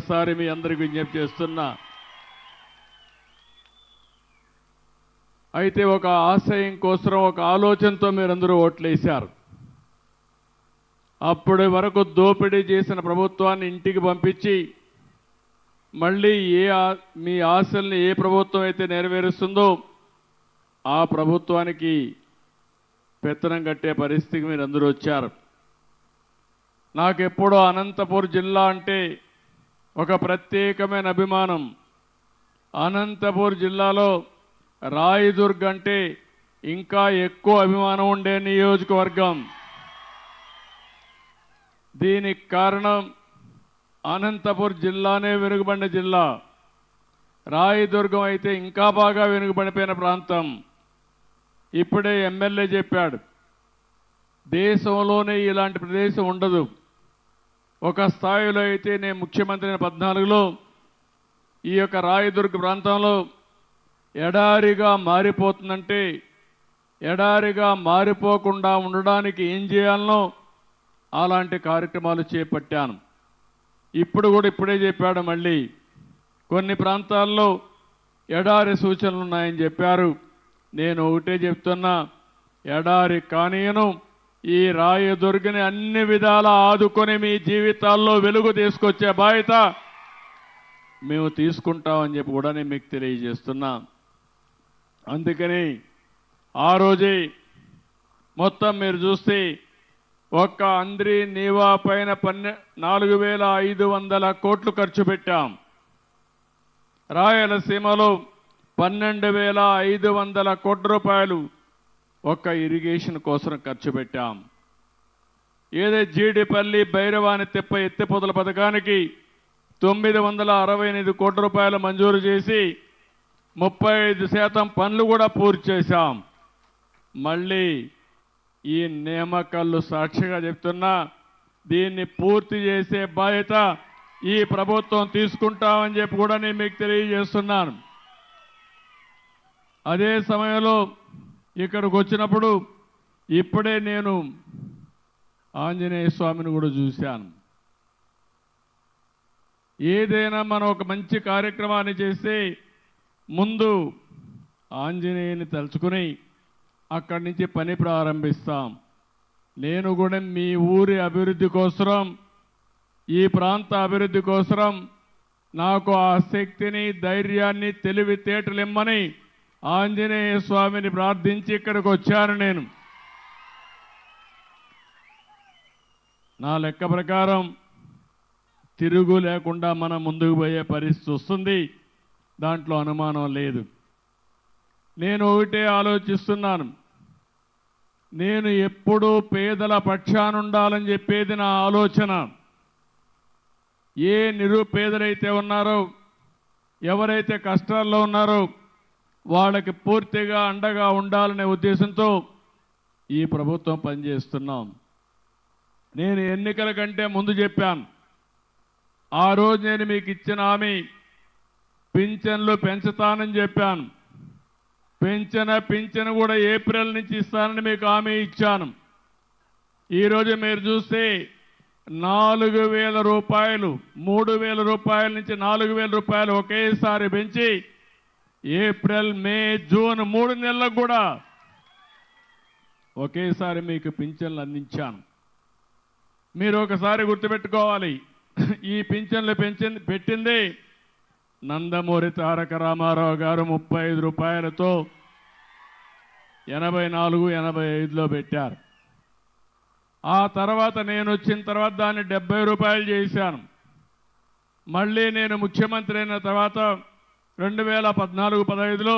మరొకసారి మీ అందరికీ విజ్ఞప్తి చేస్తున్నా. అయితే ఒక ఆశయం కోసం ఒక ఆలోచనతో మీరందరూ ఓట్లేశారు. అప్పటి వరకు దోపిడీ చేసిన ప్రభుత్వాన్ని ఇంటికి పంపించి మళ్ళీ మీ ఆశల్ని ఏ ప్రభుత్వం అయితే నెరవేరుస్తుందో ఆ ప్రభుత్వానికి పెత్తనం కట్టే పరిస్థితికి మీరందరూ వచ్చారు. నాకెప్పుడో అనంతపూర్ జిల్లా అంటే ఒక ప్రత్యేకమైన అభిమానం. అనంతపూర్ జిల్లాలో రాయదుర్గ్ అంటే ఇంకా ఎక్కువ అభిమానం ఉండే నియోజకవర్గం. దీనికి కారణం అనంతపూర్ జిల్లానే వెనుకబడిన జిల్లా, రాయదుర్గం అయితే ఇంకా బాగా వెనుకబడిపోయిన ప్రాంతం. ఇప్పుడే ఎమ్మెల్యే చెప్పాడు, దేశంలోనే ఇలాంటి ప్రదేశం ఉండదు. ఒక స్థాయిలో అయితే నేను ముఖ్యమంత్రి 14లో ఈ యొక్క రాయదుర్గ ప్రాంతంలో ఎడారిగా మారిపోతుందంటే ఎడారిగా మారిపోకుండా ఉండడానికి ఏం చేయాలనో అలాంటి కార్యక్రమాలు చేపట్టాను. ఇప్పుడు కూడా ఇప్పుడే చెప్పాడు, మళ్ళీ కొన్ని ప్రాంతాల్లో ఎడారి సూచనలు ఉన్నాయని చెప్పారు. నేను ఒకటే చెప్తున్నా, ఎడారి కానీయను, ఈ రాయదుర్గని అన్ని విధాలా ఆదుకొని మీ జీవితాల్లో వెలుగు తీసుకొచ్చే బాధ్యత మేము తీసుకుంటామని చెప్పి కూడా నేను మీకు తెలియజేస్తున్నా. అందుకని ఆ రోజే మొత్తం మీరు చూస్తే ఒక్క అంద్రి నీవా పైన 4,500 కోట్లు ఖర్చు పెట్టాం. రాయలసీమలో 12,500 కోట్ల రూపాయలు ఒక్క ఇరిగేషన్ కోసం ఖర్చు పెట్టాం. ఏదే జీడిపల్లి భైరవాని తిప్ప ఎత్తిపోతల పథకానికి 968 కోట్ల రూపాయలు మంజూరు చేసి 35% పనులు కూడా పూర్తి చేశాం. మళ్ళీ ఈ నియామకాలు సాక్షిగా చెప్తున్నా, దీన్ని పూర్తి చేసే బాధ్యత ఈ ప్రభుత్వం తీసుకుంటామని చెప్పి కూడా నేను మీకు తెలియజేస్తున్నాను. అదే సమయంలో ఇక్కడికి వచ్చినప్పుడు ఇప్పుడే నేను ఆంజనేయ స్వామిని కూడా చూశాను. ఏదైనా మనం ఒక మంచి కార్యక్రమాన్ని చేస్తే ముందు ఆంజనేయుని తలుచుకుని అక్కడి నుంచి పని ప్రారంభిస్తాం. నేను కూడా మీ ఊరి అభివృద్ధి కోసం, ఈ ప్రాంత అభివృద్ధి కోసం నాకు ఆ శక్తిని, ధైర్యాన్ని, తెలివితేటలు ఇమ్మని ఆంజనేయ స్వామిని ప్రార్థించి ఇక్కడికి వచ్చాను. నేను నా లెక్క ప్రకారం తిరుగు లేకుండా మనం ముందుకు పోయే పరిస్థితి వస్తుంది, దాంట్లో అనుమానం లేదు. నేను ఒకటే ఆలోచిస్తున్నాను, నేను ఎప్పుడూ పేదల పక్షానుండాలని చెప్పేది నా ఆలోచన. ఏ నిరుపేదలైతే ఉన్నారో, ఎవరైతే కష్టాల్లో ఉన్నారో వాళ్ళకి పూర్తిగా అండగా ఉండాలనే ఉద్దేశంతో ఈ ప్రభుత్వం పనిచేస్తున్నాం. నేను ఎన్నికల కంటే ముందు చెప్పాను, ఆ రోజు నేను మీకు ఇచ్చిన హామీ పింఛన్లు పెంచుతానని చెప్పాను. పింఛను కూడా ఏప్రిల్ నుంచి ఇస్తానని మీకు హామీ ఇచ్చాను. ఈరోజు మీరు చూస్తే 4,000 రూపాయలు, 3,000 రూపాయల నుంచి 4,000 రూపాయలు ఒకేసారి పెంచి ఏప్రిల్, మే, జూన్ 3 నెలలకు కూడా ఒకేసారి మీకు పింఛన్లు అందించాను. మీరు ఒకసారి గుర్తుపెట్టుకోవాలి, ఈ పింఛన్లు పెట్టింది నందమూరి తారక రామారావు గారు 35 రూపాయలతో 84, 85లో పెట్టారు. ఆ తర్వాత నేను వచ్చిన తర్వాత దాన్ని 70 రూపాయలు చేశాను. మళ్ళీ నేను ముఖ్యమంత్రి అయిన తర్వాత 2014, 15లో